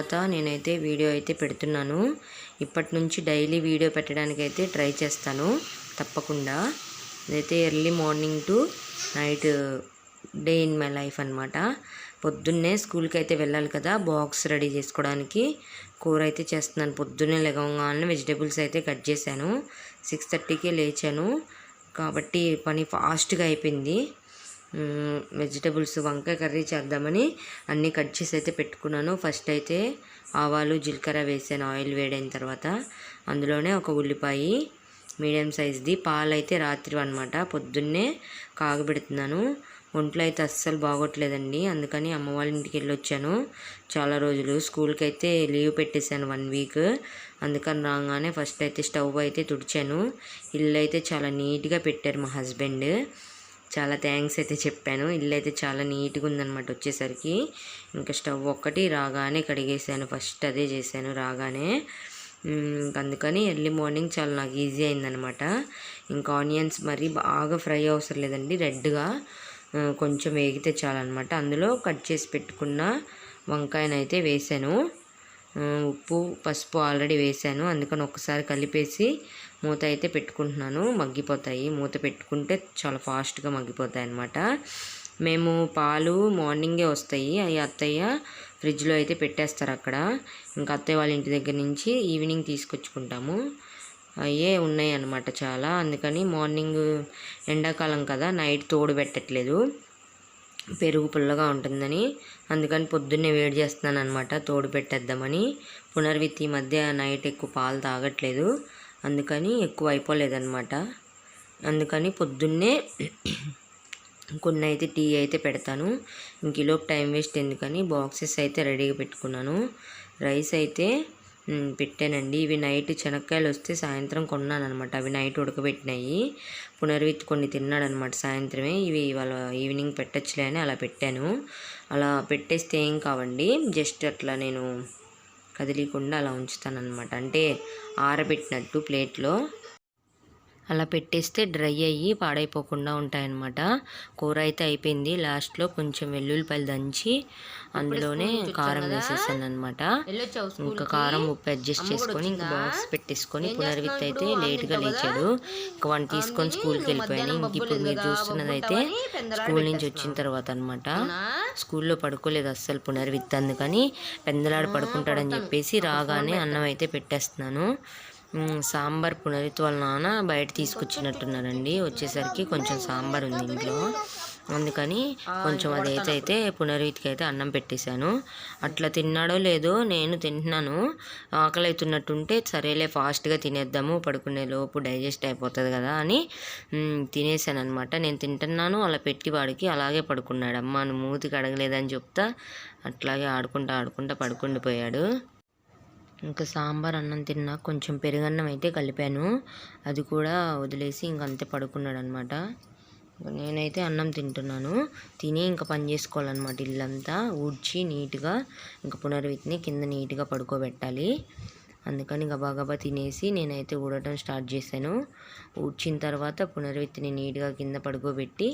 తర్వాత నేనైతే వీడియో అయితే పెడుతున్నాను. ఇప్పటి నుంచి డైలీ వీడియో పెట్టడానికి అయితే ట్రై చేస్తాను తప్పకుండా. ఇదైతే early morning to night day in my life అనమాట. పొద్దున్నే స్కూల్కి అయితే వెళ్ళాలి కదా, బాక్స్ రెడీ చేసుకోవడానికి కూర అయితే చేస్తున్నాను. పొద్దున్నే లేవగానే వెజిటేబుల్స్ అయితే కట్ చేశాను. 6:30కే లేచాను కాబట్టి పని ఫాస్ట్గా అయిపోయింది. వెజిటేబుల్స్ వంకాయ కర్రీ చేద్దామని అన్నీ కట్ చేసి అయితే పెట్టుకున్నాను. ఫస్ట్ అయితే ఆవాలు జీలకర్ర వేసాను. ఆయిల్ వేడైన తర్వాత అందులోనే ఒక ఉల్లిపాయ మీడియం సైజ్ది, పాలు అయితే రాత్రి అనమాట పొద్దున్నే కాగబెడుతున్నాను. ఒంట్లో అయితే అస్సలు బాగోట్లేదండి, అందుకని అమ్మ వాళ్ళ ఇంటికి వెళ్ళి వచ్చాను. చాలా రోజులు స్కూల్కి అయితే లీవ్ పెట్టేశాను 1 వీక్. అందుకని రాగానే ఫస్ట్ అయితే స్టవ్ అయితే తుడిచాను. ఇల్లు అయితే చాలా నీట్గా పెట్టారు మా హస్బెండ్. చాలా థ్యాంక్స్ అయితే చెప్పాను. ఇల్లు అయితే చాలా నీట్గా ఉందన్నమాట వచ్చేసరికి. ఇంకా స్టవ్ ఒక్కటి రాగానే కడిగేసాను. ఫస్ట్ అదే చేశాను రాగానే. అందుకని ఎర్లీ మార్నింగ్ చాలా నాకు ఈజీ అయిందనమాట. ఇంకా ఆనియన్స్ మరీ బాగా ఫ్రై అవసరం లేదండి, రెడ్గా కొంచెం వేగితే చాలన్నమాట. అందులో కట్ చేసి పెట్టుకున్న వంకాయనైతే వేసాను. ఉప్పు పసుపు ఆల్రెడీ వేసాను, అందుకని ఒకసారి కలిపేసి మూత అయితే పెట్టుకుంటున్నాను. మగ్గిపోతాయి, మూత పెట్టుకుంటే చాలా ఫాస్ట్గా మగ్గిపోతాయి అన్నమాట. మేము పాలు మార్నింగే వస్తాయి, అవి అత్తయ్య ఫ్రిడ్జ్లో అయితే పెట్టేస్తారు అక్కడ. ఇంకా అత్తయ్య వాళ్ళ ఇంటి దగ్గర నుంచి ఈవినింగ్ తీసుకొచ్చుకుంటాము. అయ్యే ఉన్నాయి అన్నమాట చాలా. అందుకని మార్నింగ్ ఎండాకాలం కదా, నైట్ తోడు పెట్టట్లేదు, పెరుగు పుల్లగా ఉంటుందని. అందుకని పొద్దున్నే వేడి చేస్తున్నాను అనమాట, తోడు పెట్టేద్దామని. పునర్విత్ ఈ మధ్య నైట్ ఎక్కువ పాలు తాగట్లేదు, అందుకని ఎక్కువ అయిపోలేదన్నమాట. అందుకని పొద్దున్నే కొన్ని అయితే టీ అయితే పెడతాను. ఇంక ఈలోపు టైం వేస్ట్ ఎందుకని బాక్సెస్ అయితే రెడీగా పెట్టుకున్నాను. రైస్ అయితే పెట్టానండి. ఇవి నైట్ శనక్కాయలు వస్తే సాయంత్రం కొన్నాను అనమాట. అవి నైట్ ఉడకబెట్టినాయి. పునర్విత్ కొన్ని తిన్నాడనమాట సాయంత్రమే. ఇవి ఇవాళ ఈవినింగ్ పెట్టచ్చులే అని అలా పెట్టాను. అలా పెట్టేస్తే ఏం కావండి, జస్ట్ అట్లా నేను కదిలీకుండా అలా ఉంచుతాను అనమాట. అంటే ఆరబెట్టినట్టు ప్లేట్లో అలా పెట్టేస్తే డ్రై అయ్యి పాడైపోకుండా ఉంటాయన్నమాట. కూర అయితే అయిపోయింది. లాస్ట్లో కొంచెం వెల్లుల్లిపాయలు దంచి అందులోనే కారం వేసేసాను అనమాట. ఇంకా కారం ఉప్పు అడ్జస్ట్ చేసుకొని ఇంకా బాక్స్ పెట్టేసుకొని పునర్విత్ అయితే లేట్గా లేచాడు. ఇంకా వన్ తీసుకొని స్కూల్కి వెళ్ళిపోయాను. ఇంక ఇప్పుడు మీరు చూస్తున్నది అయితే స్కూల్ నుంచి వచ్చిన తర్వాత అనమాట. స్కూల్లో పడుకోలేదు అస్సలు పునర్విత్, అందుకని పెందలాడ పడుకుంటాడని చెప్పేసి రాగానే అన్నం అయితే పెట్టేస్తున్నాను. సాంబార్ పునర్విత్ వాళ్ళ నాన్న బయట తీసుకొచ్చినట్టున్నారండి. వచ్చేసరికి కొంచెం సాంబార్ ఉంది ఇంట్లో, అందుకని కొంచెం అదైతే పునర్విత్కి అయితే అన్నం పెట్టేశాను. అట్లా తిన్నాడో లేదో, నేను తింటున్నాను. ఆకలి అవుతున్నట్టుంటే సరేలే ఫాస్ట్గా తినేద్దాము, పడుకునే లోపు డైజెస్ట్ అయిపోతుంది కదా అని తినేసాను అనమాట. నేను తింటున్నాను, అలా పెట్టి వాడికి అలాగే పడుకున్నాడు. అమ్మ నువ్వు మూతికి అడగలేదని చెప్తా అట్లాగే ఆడుకుంటా పడుకుండిపోయాడు. ఇంకా సాంబార్ అన్నం తిన్నా కొంచెం పెరుగన్నం అయితే కలిపాను, అది కూడా వదిలేసి ఇంకంతే పడుకున్నాడు అనమాట. నేనైతే అన్నం తింటున్నాను. తిని ఇంకా పని చేసుకోవాలన్నమాట. ఇల్లంతా ఊడ్చి నీట్గా ఇంకా పునర్విత్ని కింద నీట్గా పడుకోబెట్టాలి. అందుకని గబాగబా తినేసి నేనైతే ఊడటం స్టార్ట్ చేశాను. ఊడ్చిన తర్వాత పునర్విత్ని నీట్గా కింద పడుకోబెట్టి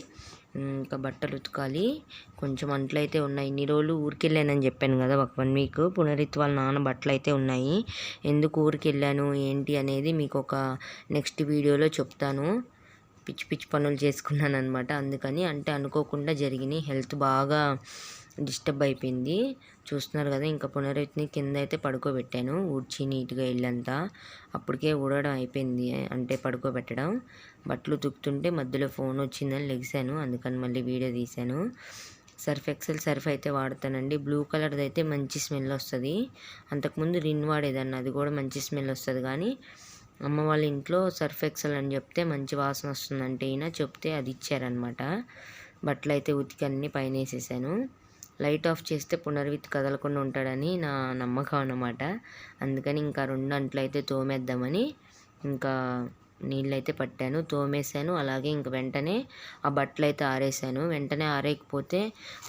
ఇంకా బట్టలు ఉతకాలి. కొంచెం అంట్లు అయితే ఉన్నాయి. ఇన్ని రోజులు ఊరికి వెళ్ళానని చెప్పాను కదా, ఒక 1 వీక్. పునర్విత్ వాళ్ళ నాన్న బట్టలు అయితే ఉన్నాయి. ఎందుకు ఊరికి వెళ్ళాను ఏంటి అనేది మీకు ఒక నెక్స్ట్ వీడియోలో చెప్తాను. పిచ్చి పనులు చేసుకున్నాను అనమాట. అందుకని అంటే అనుకోకుండా జరిగినాయి. హెల్త్ బాగా డిస్టర్బ్ అయిపోయింది. చూస్తున్నారు కదా, ఇంకా పునర్విత్ని కింద అయితే పడుకోబెట్టాను. ఊడ్చి నీట్గా ఇల్లంతా అప్పటికే ఊడడం అయిపోయింది, అంటే పడుకోబెట్టడం. బట్టలు ఉతుకుతుంటే మధ్యలో ఫోన్ వచ్చిందని లెగిసాను, అందుకని మళ్ళీ వీడియో తీశాను. సర్ఫ్ ఎక్సెల్ సర్ఫ్ అయితే వాడతానండి. బ్లూ కలర్ది అయితే మంచి స్మెల్ వస్తుంది. అంతకుముందు రిన్ వాడేదాన్ని, అది కూడా మంచి స్మెల్ వస్తుంది. కానీ అమ్మ వాళ్ళ ఇంట్లో సర్ఫ్ ఎక్సెల్ అని చెప్తే మంచి వాసన వస్తుందంటే ఈయన చెప్తే అది ఇచ్చారనమాట. బట్టలు అయితే ఉతికి అన్నీ పైన వేసేసాను. లైట్ ఆఫ్ చేస్తే పునర్విత్ కదలకుండా ఉంటాడని నా నమ్మకం అన్నమాట. అందుకని ఇంకా 2 అంట్లు అయితే తోమేద్దామని ఇంకా నీళ్ళైతే పట్టాను, తోమేశాను. అలాగే ఇంక వెంటనే ఆ బట్టలు అయితే ఆరేసాను. వెంటనే ఆరేయకపోతే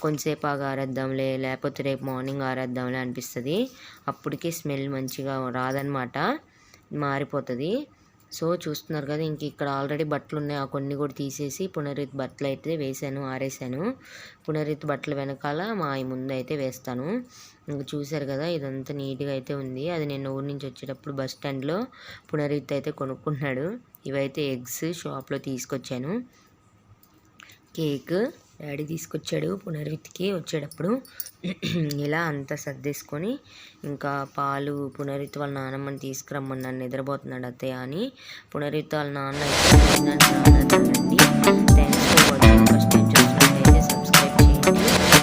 కొంచెంసేపు ఆరేద్దాంలే, లేకపోతే రేపు మార్నింగ్ ఆరేద్దాంలే అనిపిస్తుంది. అప్పటికే స్మెల్ మంచిగా రాదనమాట, మారిపోతుంది. సో చూస్తున్నారు కదా, ఇంక ఇక్కడ ఆల్రెడీ బట్టలు ఉన్నాయి, ఆ కొన్ని కూడా తీసేసి పునరిత్ బట్టలు అయితే వేసాను, ఆరేసాను. పునరిత్ బట్టలు వెనకాల మా ముందు అయితే వేస్తాను. ఇంక చూసారు కదా, ఇదంతా నీట్గా అయితే ఉంది. అది నేను ఊరి నుంచి వచ్చేటప్పుడు బస్ స్టాండ్లో పునరిత్ అయితే కొనుక్కున్నాడు. ఇవైతే ఎగ్స్ షాప్లో తీసుకొచ్చాను. కేక్ డాడీ తీసుకొచ్చాడు పునర్విత్కి వచ్చేటప్పుడు. ఇలా అంతా సర్దేసుకొని ఇంకా పాలు పునరిత్ వాళ్ళ నాన్నమ్మని తీసుకురమ్మన్నాను, నిద్రపోతున్నాడు అత్తయ్య అని. పునరిత్ వాళ్ళ నాన్న thanks for watching. First time చూసినట్లయితే సబ్స్క్రైబ్ చేయండి.